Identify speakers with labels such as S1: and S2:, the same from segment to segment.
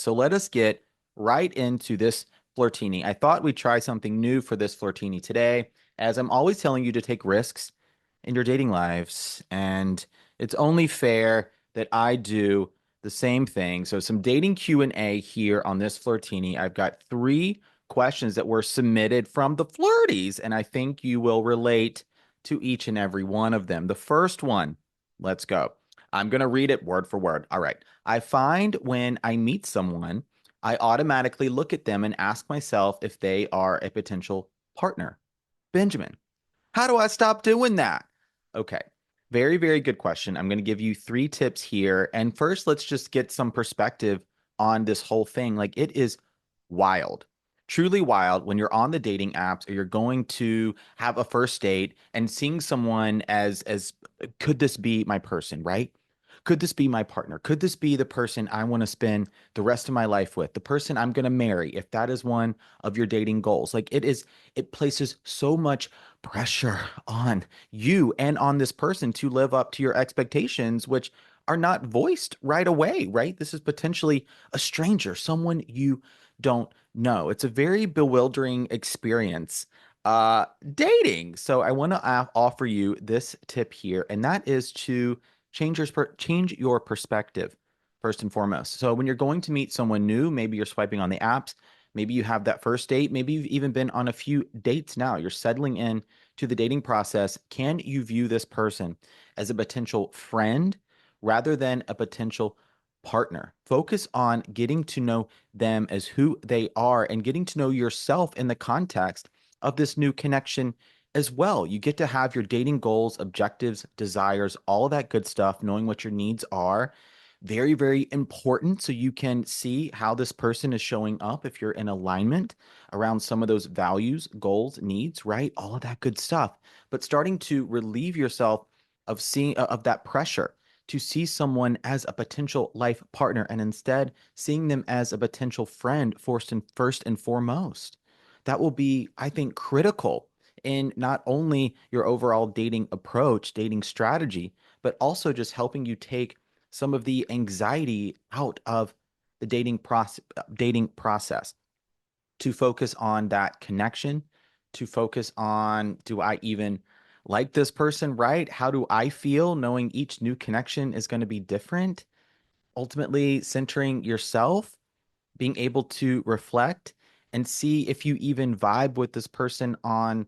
S1: So let us get right into this Flirtini. I thought we'd try something new for this Flirtini today, as I'm always telling you to take risks in your dating lives, and it's only fair that I do the same thing. So some dating Q&A here on this Flirtini. I've got three questions that were submitted from the Flirties, and I think you will relate to each and every one of them. The first one, let's go. I'm going to read it word for word. All right. I find when I meet someone, I automatically look at them and ask myself if they are a potential partner. Benjamin, how do I stop doing that? Okay. Very, very good question. I'm going to give you three tips here. And first, let's just get some perspective on this whole thing. Like, it is wild, truly wild when you're on the dating apps or you're going to have a first date and seeing someone as could this be my person, right? Could this be my partner? Could this be the person I want to spend the rest of my life with? The person I'm going to marry, if that is one of your dating goals. Like, it places so much pressure on you and on this person to live up to your expectations, which are not voiced right away, right? This is potentially a stranger, someone you don't know. It's a very bewildering experience dating. So I want to offer you this tip here, and that is to change your perspective first and foremost. So when you're going to meet someone new, maybe you're swiping on the apps, maybe you have that first date, maybe you've even been on a few dates now, you're settling in to the dating process. Can you view this person as a potential friend rather than a potential partner? Focus on getting to know them as who they are and getting to know yourself in the context of this new connection as well. You get to have your dating goals, objectives, desires, all that good stuff, knowing what your needs are. Very, very important. So you can see how this person is showing up if you're in alignment around some of those values, goals, needs, right? All of that good stuff. But starting to relieve yourself of seeing of that pressure to see someone as a potential life partner and instead seeing them as a potential friend first and foremost. That will be, I think, critical in not only your overall dating approach, dating strategy, but also just helping you take some of the anxiety out of the dating process to focus on that connection, to focus on, do I even like this person, right? How do I feel knowing each new connection is going to be different? Ultimately, centering yourself, being able to reflect and see if you even vibe with this person on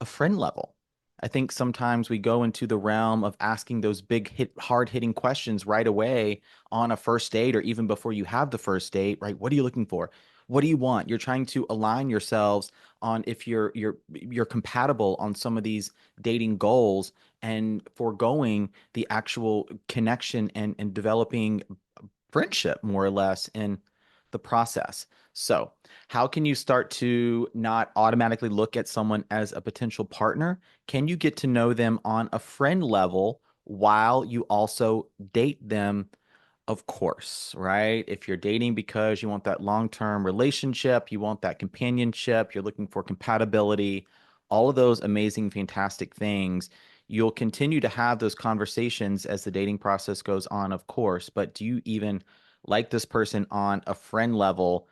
S1: a friend level. I think sometimes we go into the realm of asking those hard hitting questions right away on a first date or even before you have the first date, right? What are you looking for? What do you want? You're trying to align yourselves on if you're compatible on some of these dating goals and foregoing the actual connection and developing friendship more or less in the process. So, how can you start to not automatically look at someone as a potential partner? Can you get to know them on a friend level while you also date them? Of course, right? If you're dating because you want that long-term relationship, you want that companionship, you're looking for compatibility, all of those amazing, fantastic things, you'll continue to have those conversations as the dating process goes on, of course. But do you even like this person on a friend level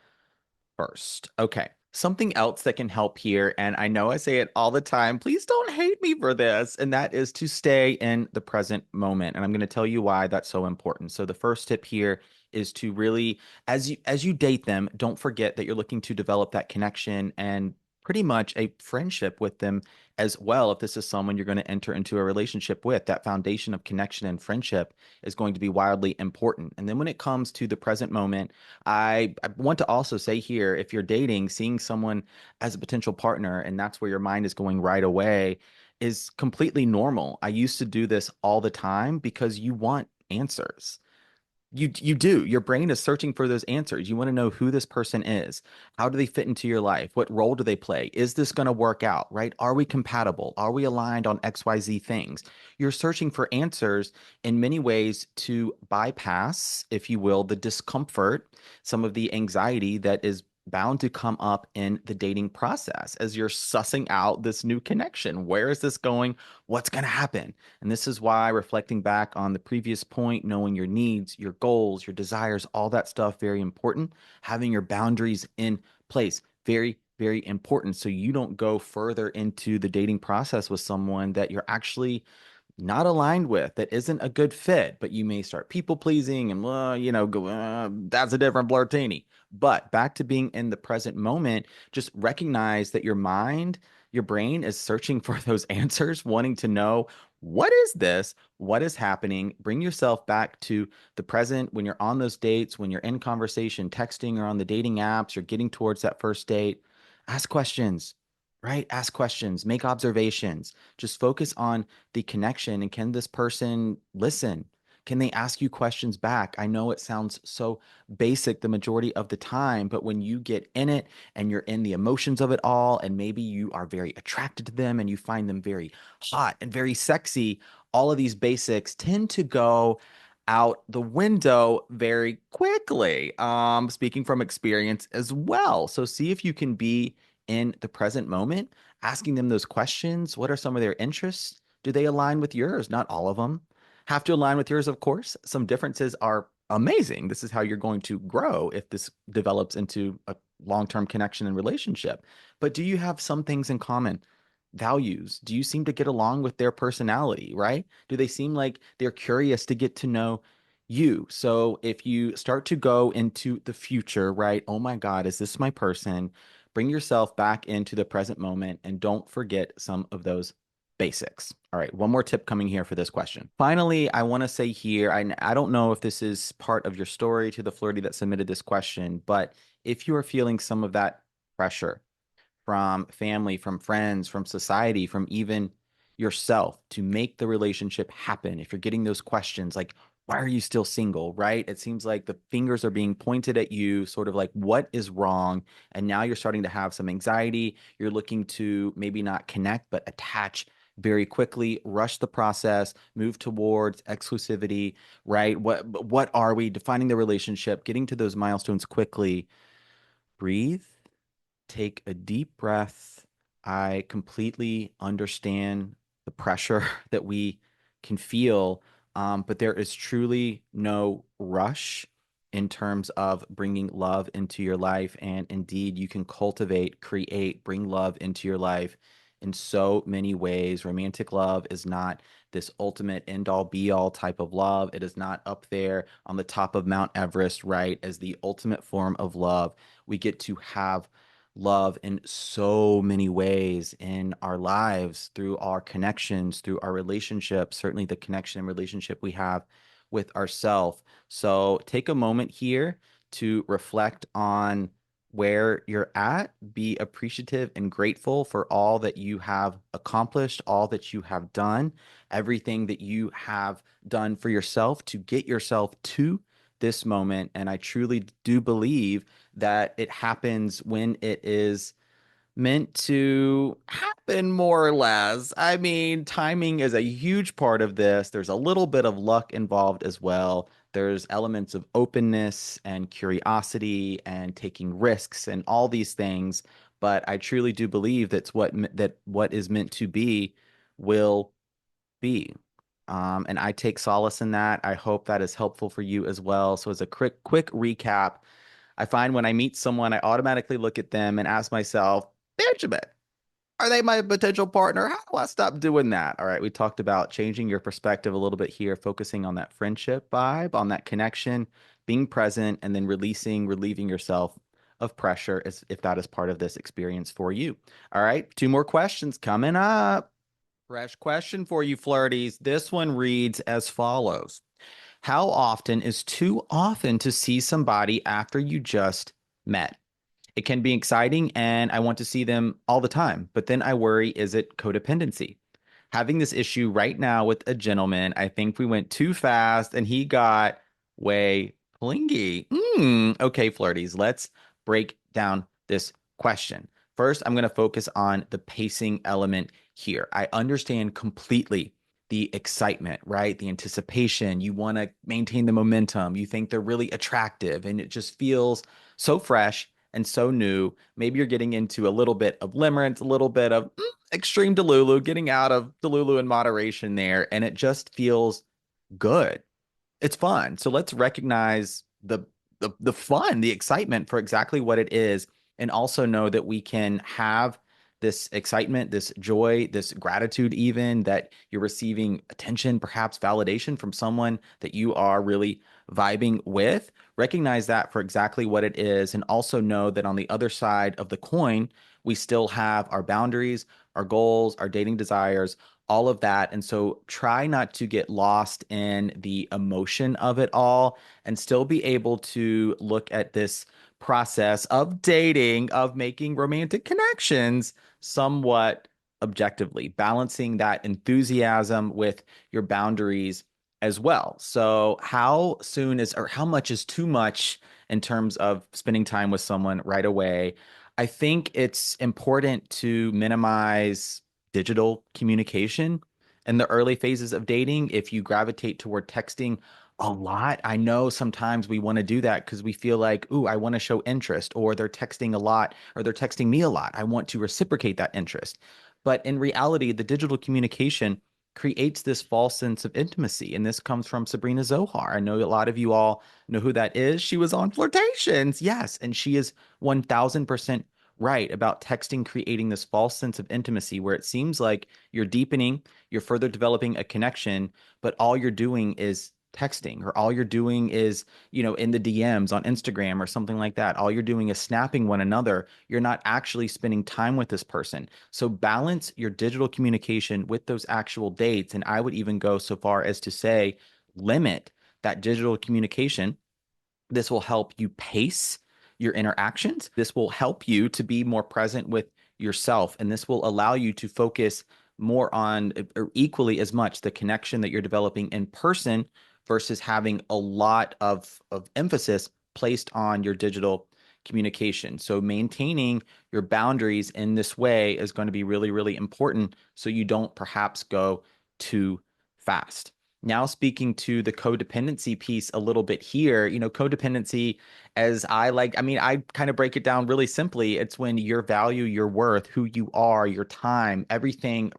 S1: first? Okay. Something else that can help here, and I know I say it all the time, please don't hate me for this, and that is to stay in the present moment. And I'm going to tell you why that's so important. So the first tip here is to really, as you date them, don't forget that you're looking to develop that connection and pretty much a friendship with them as well. If this is someone you're going to enter into a relationship with, that foundation of connection and friendship is going to be wildly important. And then when it comes to the present moment, I want to also say here, if you're dating, seeing someone as a potential partner, and that's where your mind is going right away, is completely normal. I used to do this all the time because you want answers. You do. Your brain is searching for those answers. You want to know who this person is. How do they fit into your life? What role do they play? Is this going to work out, right? Are we compatible? Are we aligned on XYZ things? You're searching for answers in many ways to bypass, if you will, the discomfort, some of the anxiety that is bound to come up in the dating process as you're sussing out this new connection. Where is this going? What's going to happen? And this is why reflecting back on the previous point, knowing your needs, your goals, your desires, all that stuff, very important. Having your boundaries in place, very, very important. So you don't go further into the dating process with someone that you're actually not aligned with, that isn't a good fit, but you may start people pleasing and, go, that's a different Flirtini. But back to being in the present moment, just recognize that your mind, your brain is searching for those answers, wanting to know what is this? What is happening? Bring yourself back to the present when you're on those dates, when you're in conversation, texting, or on the dating apps, you're getting towards that first date. Ask questions, right? Ask questions, make observations, just focus on the connection, and can this person listen? Can they ask you questions back? I know it sounds so basic the majority of the time, but when you get in it and you're in the emotions of it all, and maybe you are very attracted to them and you find them very hot and very sexy, all of these basics tend to go out the window very quickly. Speaking from experience as well. So see if you can be in the present moment, asking them those questions. What are some of their interests? Do they align with yours? Not all of them have to align with yours, of course. Some differences are amazing. This is how you're going to grow if this develops into a long-term connection and relationship. But do you have some things in common? Values? Do you seem to get along with their personality, right? Do they seem like they're curious to get to know you? So if you start to go into the future, right? Oh my God, is this my person? Bring yourself back into the present moment and don't forget some of those basics. All right, one more tip coming here for this question. Finally, I want to say here, I don't know if this is part of your story to the flirty that submitted this question, but if you are feeling some of that pressure from family, from friends, from society, from even yourself to make the relationship happen. If you're getting those questions like, why are you still single? Right? It seems like the fingers are being pointed at you, sort of like, what is wrong? And now you're starting to have some anxiety. You're looking to maybe not connect, but attach very quickly, rush the process, move towards exclusivity, right? What are we defining the relationship, getting to those milestones quickly? Breathe, take a deep breath. I completely understand the pressure that we can feel, but there is truly no rush in terms of bringing love into your life. And indeed, you can cultivate, create, bring love into your life in so many ways. Romantic love is not this ultimate end all be all type of love. It is not up there on the top of Mount Everest, right, as the ultimate form of love. We get to have love in so many ways in our lives, through our connections, through our relationships, certainly the connection and relationship we have with ourselves. So take a moment here to reflect on where you're at, be appreciative and grateful for all that you have accomplished, all that you have done, everything that you have done for yourself to get yourself to this moment. And I truly do believe that it happens when it is meant to happen, more or less. I mean, timing is a huge part of this. There's a little bit of luck involved as well. There's elements of openness and curiosity and taking risks and all these things. But I truly do believe that what is meant to be will be. And I take solace in that. I hope that is helpful for you as well. So as a quick recap, I find when I meet someone, I automatically look at them and ask myself, Benjamin, are they my potential partner? How do I stop doing that? All right, we talked about changing your perspective a little bit here, focusing on that friendship vibe, on that connection, being present, and then relieving yourself of pressure as if that is part of this experience for you. All right, two more questions coming up. Fresh question for you, flirties. This one reads as follows. How often is too often to see somebody after you just met? It can be exciting and I want to see them all the time, but then I worry, is it codependency? Having this issue right now with a gentleman. I think we went too fast and he got way plingy. Okay, flirties, let's break down this question. First, I'm going to focus on the pacing element here. I understand completely the excitement, right? The anticipation. You want to maintain the momentum. You think they're really attractive and it just feels so fresh and so new. Maybe you're getting into a little bit of limerence, a little bit of extreme Delulu, getting out of Delulu in moderation there, and it just feels good. It's fun. So let's recognize the fun, the excitement for exactly what it is, and also know that we can have this excitement, this joy, this gratitude, even that you're receiving attention, perhaps validation from someone that you are really vibing with. Recognize that for exactly what it is, and also know that on the other side of the coin, we still have our boundaries, our goals, our dating desires, all of that. And so try not to get lost in the emotion of it all and still be able to look at this process of dating, of making romantic connections somewhat objectively, balancing that enthusiasm with your boundaries as well. So, how soon is, or how much is too much in terms of spending time with someone right away? I think it's important to minimize digital communication in the early phases of dating. If you gravitate toward texting a lot, I know sometimes we want to do that because we feel like, ooh, I want to show interest, or they're texting a lot, or they're texting me a lot. I want to reciprocate that interest. But in reality, the digital communication creates this false sense of intimacy. And this comes from Sabrina Zohar. I know a lot of you all know who that is. She was on Flirtations. Yes. And she is 1000% right about texting creating this false sense of intimacy where it seems like you're deepening, you're further developing a connection, but all you're doing is texting, or all you're doing is, in the DMs on Instagram or something like that. All you're doing is snapping one another. You're not actually spending time with this person. So balance your digital communication with those actual dates. And I would even go so far as to say, limit that digital communication. This will help you pace your interactions. This will help you to be more present with yourself. And this will allow you to focus more on, or equally as much, the connection that you're developing in person versus having a lot of emphasis placed on your digital communication. So maintaining your boundaries in this way is going to be really, really important so you don't perhaps go too fast. Now, speaking to the codependency piece a little bit here, codependency, as I like, I mean, I kind of break it down really simply. It's when your value, your worth, who you are, your time, everything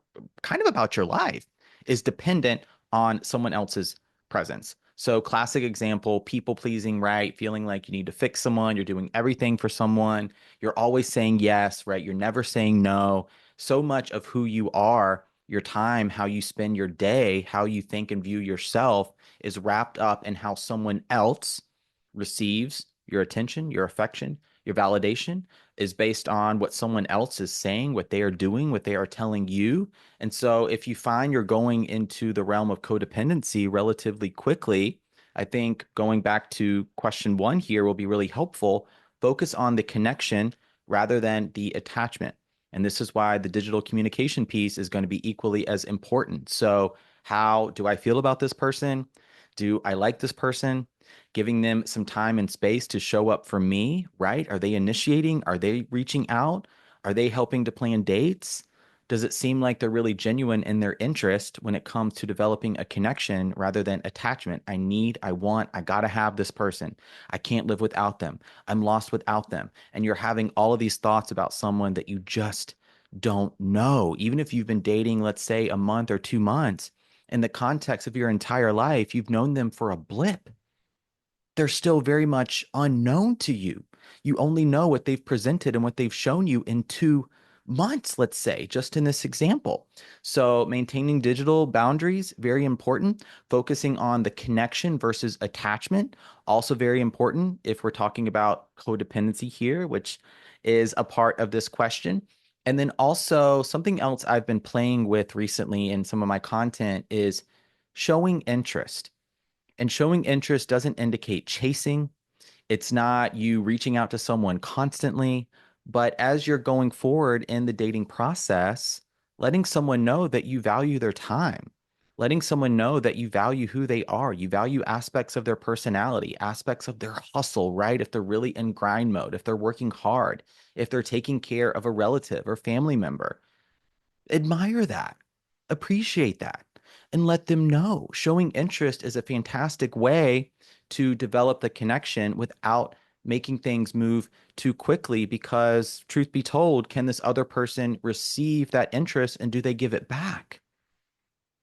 S1: kind of about your life is dependent on someone else's presence. So, classic example, people pleasing, right? Feeling like you need to fix someone, you're doing everything for someone, you're always saying yes, right? You're never saying no. So much of who you are, your time, how you spend your day, how you think and view yourself is wrapped up in how someone else receives your attention, your affection, your validation is based on what someone else is saying, what they are doing, what they are telling you. And so if you find you're going into the realm of codependency relatively quickly, I think going back to question one here will be really helpful. Focus on the connection rather than the attachment. And this is why the digital communication piece is going to be equally as important. So, how do I feel about this person? Do I like this person? Giving them some time and space to show up for me, right? Are they initiating? Are they reaching out? Are they helping to plan dates? Does it seem like they're really genuine in their interest when it comes to developing a connection rather than attachment? I need, I want, I gotta have this person. I can't live without them. I'm lost without them. And you're having all of these thoughts about someone that you just don't know. Even if you've been dating, let's say a month or 2 months, in the context of your entire life, you've known them for a blip. They're still very much unknown to you. You only know what they've presented and what they've shown you in 2 months, let's say, just in this example. So maintaining digital boundaries, very important. Focusing on the connection versus attachment, also very important if we're talking about codependency here, which is a part of this question. And then also something else I've been playing with recently in some of my content is showing interest. And showing interest doesn't indicate chasing. It's not you reaching out to someone constantly, but as you're going forward in the dating process, letting someone know that you value their time, letting someone know that you value who they are, you value aspects of their personality, aspects of their hustle, right? If they're really in grind mode, if they're working hard, if they're taking care of a relative or family member, admire that, appreciate that, and let them know. Showing interest is a fantastic way to develop the connection without making things move too quickly because, truth be told, can this other person receive that interest and do they give it back?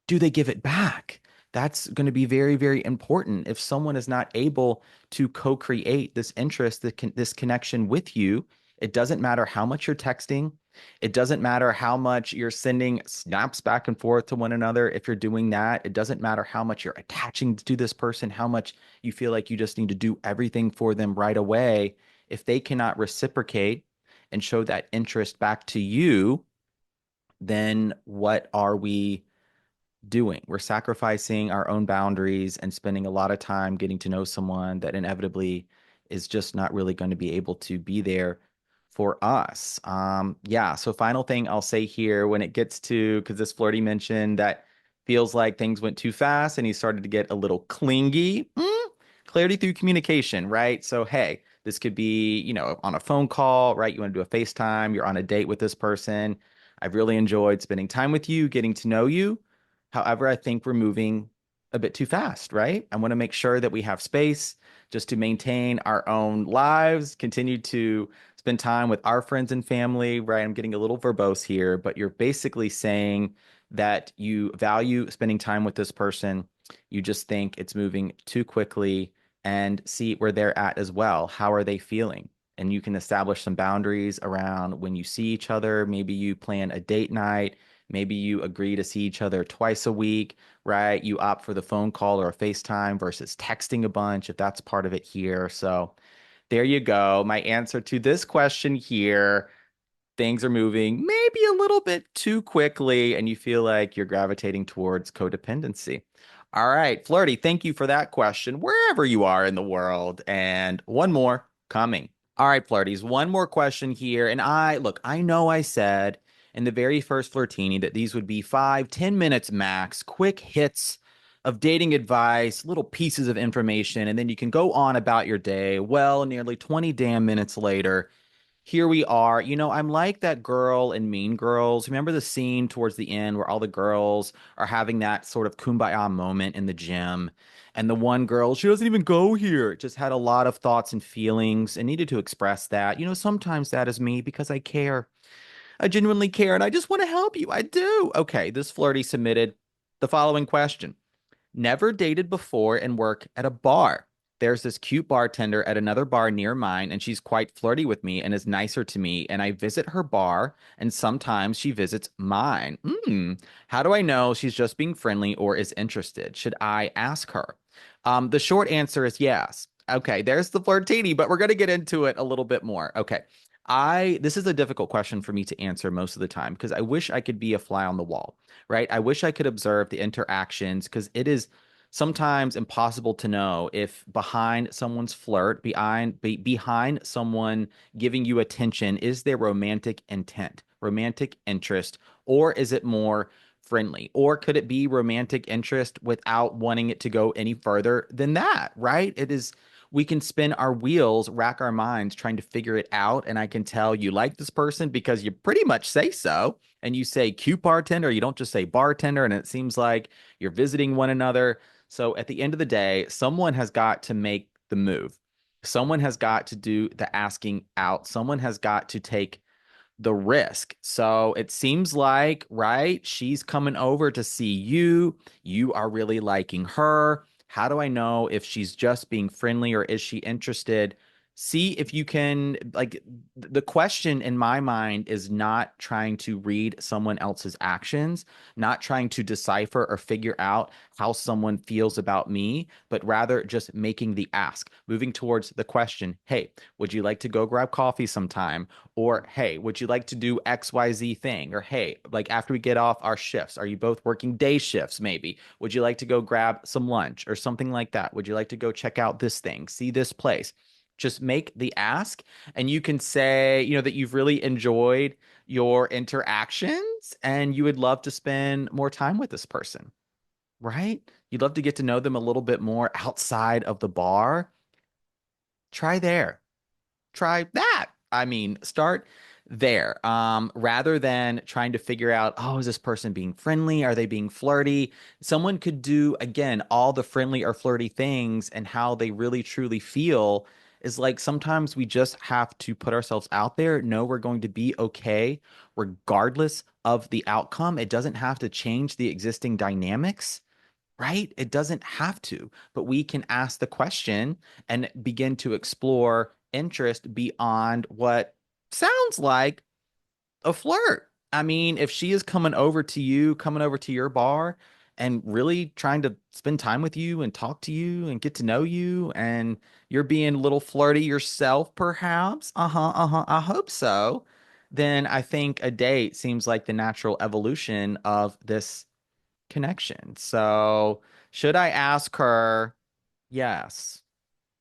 S1: Do they give it back? That's going to be very, very important. If someone is not able to co-create this interest, this connection with you, it doesn't matter how much you're texting. It doesn't matter how much you're sending snaps back and forth to one another. If you're doing that, it doesn't matter how much you're attaching to this person, how much you feel like you just need to do everything for them right away. If they cannot reciprocate and show that interest back to you, then what are we doing? We're sacrificing our own boundaries and spending a lot of time getting to know someone that inevitably is just not really going to be able to be there for us. Yeah. So final thing I'll say here when it gets to, because this flirty mentioned that feels like things went too fast and he started to get a little clingy. Clarity through communication, right? So, hey, this could be, on a phone call, right? You want to do a FaceTime, you're on a date with this person. I've really enjoyed spending time with you, getting to know you. However, I think we're moving a bit too fast, right? I want to make sure that we have space just to maintain our own lives, continue to spend time with our friends and family, right? I'm getting a little verbose here, but you're basically saying that you value spending time with this person. You just think it's moving too quickly and see where they're at as well. How are they feeling? And you can establish some boundaries around when you see each other. Maybe you plan a date night. Maybe you agree to see each other twice a week, right? You opt for the phone call or a FaceTime versus texting a bunch if that's part of it here. So there you go. My answer to this question here. Things are moving maybe a little bit too quickly, and you feel like you're gravitating towards codependency. All right, Flirty, thank you for that question, wherever you are in the world. And one more coming. All right, Flirties, one more question here. And I know I said in the very first Flirtini that these would be 5, 10 minutes max, quick hits of dating advice, little pieces of information, and then you can go on about your day. Well, nearly 20 damn minutes later, here we are. I'm like that girl in Mean Girls. Remember the scene towards the end where all the girls are having that sort of kumbaya moment in the gym? And the one girl, she doesn't even go here, just had a lot of thoughts and feelings and needed to express that. Sometimes that is me because I care. I genuinely care and I just want to help you. I do. Okay, this flirty submitted the following question. Never dated before and work at a bar. There's this cute bartender at another bar near mine, and she's quite flirty with me and is nicer to me. And I visit her bar, and sometimes she visits mine. How do I know she's just being friendly or is interested? Should I ask her? The short answer is yes. Okay, there's the flirtini, but we're going to get into it a little bit more. Okay. This is a difficult question for me to answer most of the time because I wish I could be a fly on the wall, right? I wish I could observe the interactions because it is sometimes impossible to know if behind someone's flirt, behind someone giving you attention, is there romantic intent, romantic interest, or is it more friendly? Or could it be romantic interest without wanting it to go any further than that, right? We can spin our wheels, rack our minds trying to figure it out. And I can tell you like this person because you pretty much say so. And you say cute bartender, you don't just say bartender. And it seems like you're visiting one another. So at the end of the day, someone has got to make the move. Someone has got to do the asking out. Someone has got to take the risk. So it seems like, right, she's coming over to see you. You are really liking her. How do I know if she's just being friendly or is she interested? See if you can, like, the question in my mind is not trying to read someone else's actions, not trying to decipher or figure out how someone feels about me, but rather just making the ask, moving towards the question, hey, would you like to go grab coffee sometime? Or, hey, would you like to do XYZ thing? Or, hey, like after we get off our shifts, are you both working day shifts maybe? Would you like to go grab some lunch or something like that? Would you like to go check out this thing, see this place? Just make the ask, and you can say, that you've really enjoyed your interactions and you would love to spend more time with this person, right? You'd love to get to know them a little bit more outside of the bar. Try there. Try that. I mean, start there. Rather than trying to figure out, oh, is this person being friendly? Are they being flirty? Someone could do, again, all the friendly or flirty things and how they really truly feel. is like sometimes we just have to put ourselves out there, know we're going to be okay regardless of the outcome. It doesn't have to change the existing dynamics, right? It doesn't have to, but we can ask the question and begin to explore interest beyond what sounds like a flirt. I mean, if she is coming over to you, coming over to your bar and really trying to spend time with you and talk to you and get to know you, and you're being a little flirty yourself, perhaps, I hope so, then I think a date seems like the natural evolution of this connection. So, should I ask her? Yes.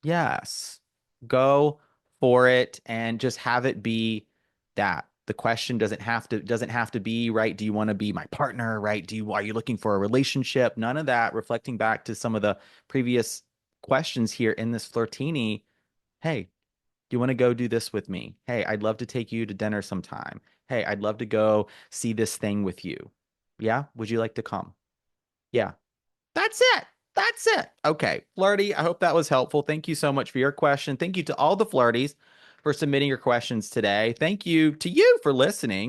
S1: Yes. Go for it and just have it be that. The question doesn't have to be, right? Do you want to be my partner, right? Are you looking for a relationship? None of that. Reflecting back to some of the previous questions here in this Flirtini. Hey, do you want to go do this with me? Hey, I'd love to take you to dinner sometime. Hey, I'd love to go see this thing with you. Yeah, would you like to come? Yeah. That's it. That's it. Okay, Flirty, I hope that was helpful. Thank you so much for your question. Thank you to all the Flirties for submitting your questions today. Thank you to you for listening.